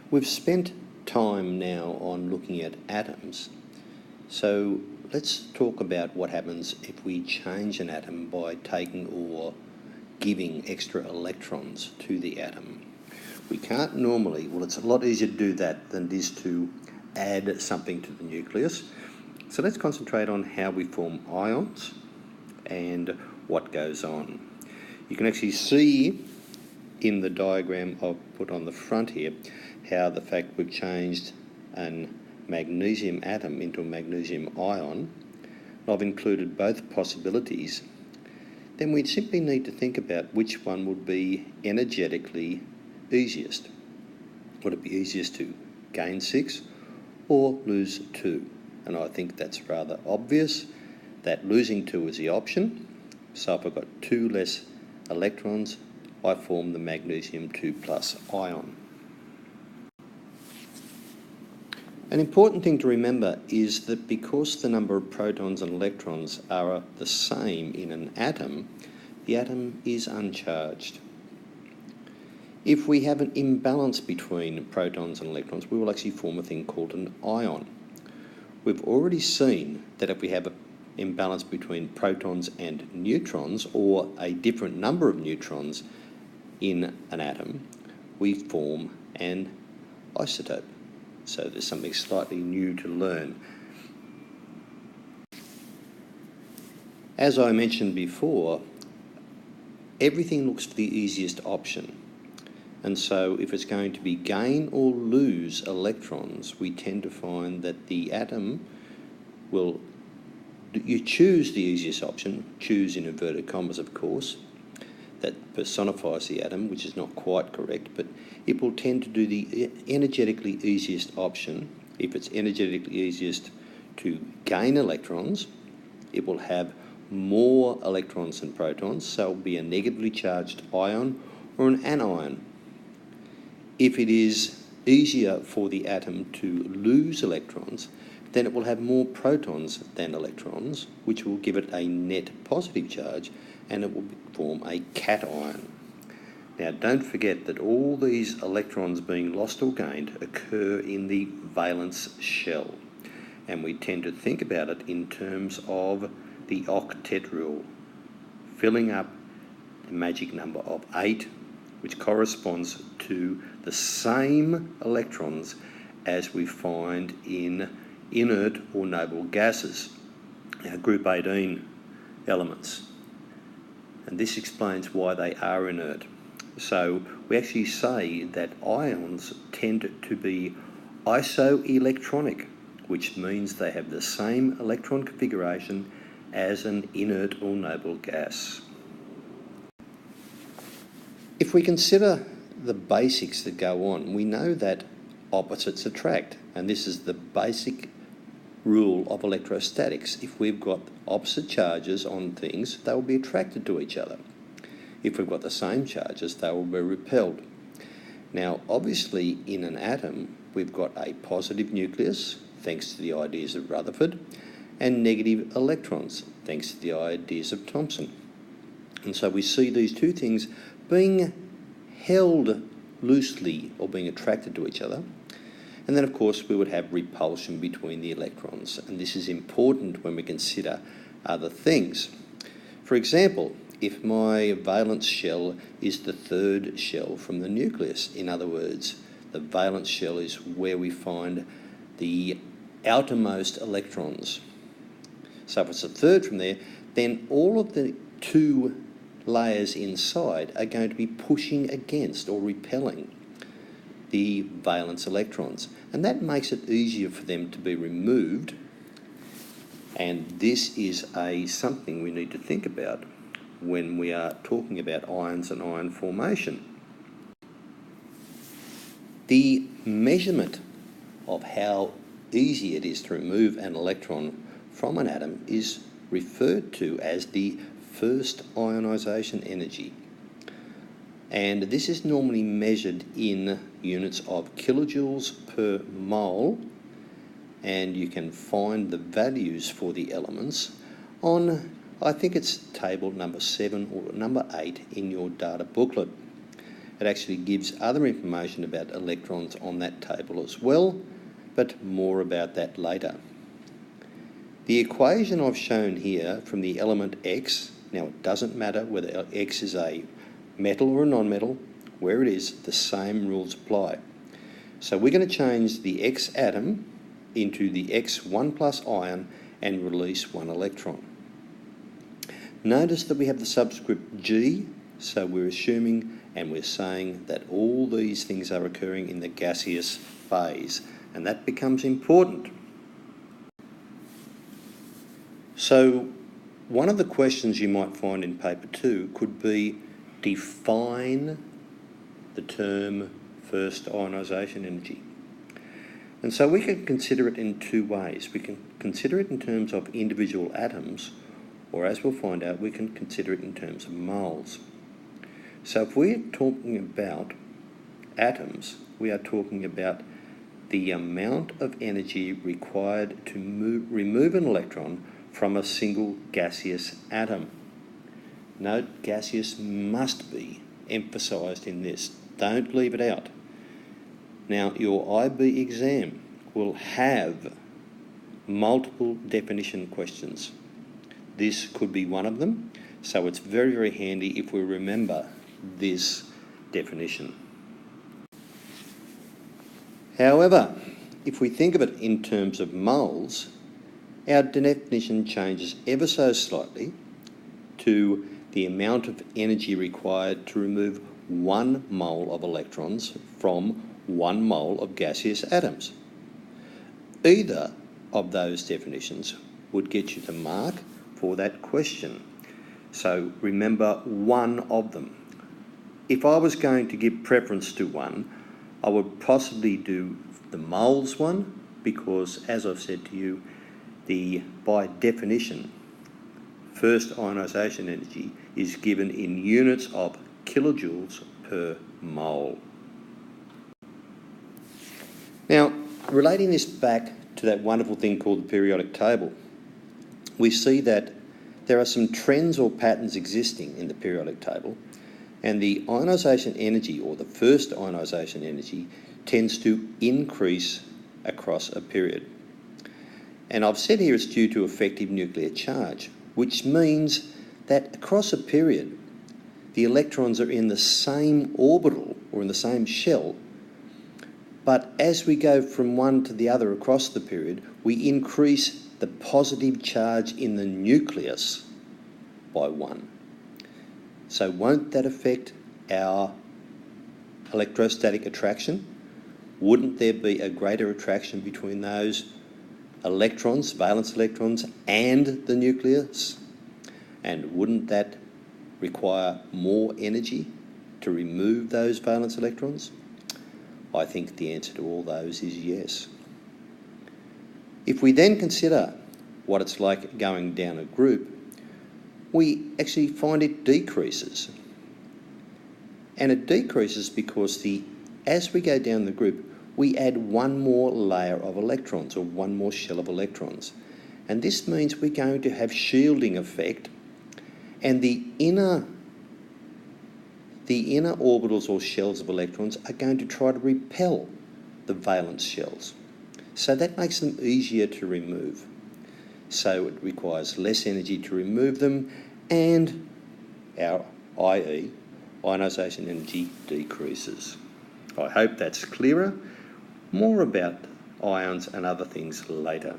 We've spent time now on looking at atoms, so let's talk about what happens if we change an atom by taking or giving extra electrons to the atom. We can't normally, well, it's a lot easier to do that than it is to add something to the nucleus. So let's concentrate on how we form ions and what goes on. You can actually see in the diagram I've put on the front here how the fact we've changed a magnesium atom into a magnesium ion. I've included both possibilities. Then we'd simply need to think about which one would be energetically easiest. Would it be easiest to gain 6 or lose 2? And I think that's rather obvious that losing 2 is the option. So if I've got 2 less electrons, I form the magnesium 2+ ion. An important thing to remember is that because the number of protons and electrons are the same in an atom, the atom is uncharged. If we have an imbalance between protons and electrons, we will actually form a thing called an ion. We've already seen that if we have an imbalance between protons and neutrons, or a different number of neutrons in an atom, we form an isotope. So there's something slightly new to learn. As I mentioned before, everything looks for the easiest option. And so if it's going to be gain or lose electrons, we tend to find that the atom will, you choose the easiest option, choose in inverted commas of course, that personifies the atom, which is not quite correct, but it will tend to do the energetically easiest option. If it's energetically easiest to gain electrons, it will have more electrons than protons, so it will be a negatively charged ion or an anion. If it is easier for the atom to lose electrons, then it will have more protons than electrons, which will give it a net positive charge, and it will form a cation. Now don't forget that all these electrons being lost or gained occur in the valence shell, and we tend to think about it in terms of the octet rule, filling up the magic number of 8, which corresponds to the same electrons as we find in inert or noble gases, our group 18 elements. And this explains why they are inert. So we actually say that ions tend to be isoelectronic, which means they have the same electron configuration as an inert or noble gas. If we consider the basics that go on, we know that opposites attract, and this is the basic rule of electrostatics. If we've got opposite charges on things, they will be attracted to each other. If we've got the same charges, they will be repelled. Now, obviously, in an atom, we've got a positive nucleus, thanks to the ideas of Rutherford, and negative electrons, thanks to the ideas of Thomson. And so we see these two things being held loosely or being attracted to each other. And then, of course, we would have repulsion between the electrons. And this is important when we consider other things. For example, if my valence shell is the third shell from the nucleus, in other words, the valence shell is where we find the outermost electrons. So if it's a third from there, then all of the 2 layers inside are going to be pushing against or repelling the valence electrons, and that makes it easier for them to be removed. And this is something we need to think about when we are talking about ions and ion formation. The measurement of how easy it is to remove an electron from an atom is referred to as the first ionization energy. And this is normally measured in units of kilojoules per mole, and you can find the values for the elements on, I think it's table number 7 or number 8 in your data booklet. It actually gives other information about electrons on that table as well, but more about that later. The equation I've shown here from the element X, now it doesn't matter whether X is a metal or a non-metal, where it is, the same rules apply. So we're going to change the X atom into the X1 plus ion and release one electron. Notice that we have the subscript G, so we're assuming and we're saying that all these things are occurring in the gaseous phase, and that becomes important. So one of the questions you might find in paper 2 could be define the term first ionization energy. And so we can consider it in two ways. We can consider it in terms of individual atoms, or as we'll find out, we can consider it in terms of moles. So if we're talking about atoms, we are talking about the amount of energy required to remove an electron from a single gaseous atom. Note, gaseous must be emphasised in this. Don't leave it out. Now, your IB exam will have multiple definition questions. This could be one of them, so it's very, very handy if we remember this definition. However, if we think of it in terms of moles, our definition changes ever so slightly to the amount of energy required to remove 1 mole of electrons from 1 mole of gaseous atoms. Either of those definitions would get you the mark for that question. So remember one of them. If I was going to give preference to one, I would possibly do the moles one, because as I've said to you, by definition, first ionisation energy is given in units of kilojoules per mole. Now, relating this back to that wonderful thing called the periodic table, we see that there are some trends or patterns existing in the periodic table, and the ionisation energy, or the first ionisation energy, tends to increase across a period. And I've said here it's due to effective nuclear charge, which means that across a period, the electrons are in the same orbital or in the same shell, but as we go from one to the other across the period, we increase the positive charge in the nucleus by 1. So won't that affect our electrostatic attraction? Wouldn't there be a greater attraction between those electrons, valence electrons, and the nucleus? And wouldn't that require more energy to remove those valence electrons? I think the answer to all those is yes. If we then consider what it's like going down a group, we actually find it decreases. And it decreases because as we go down the group, we add one more layer of electrons, or one more shell of electrons. And this means we're going to have shielding effect, and the inner orbitals or shells of electrons are going to try to repel the valence shells. So that makes them easier to remove. So it requires less energy to remove them, and our IE, ionisation energy, decreases. I hope that's clearer. More about ions and other things later.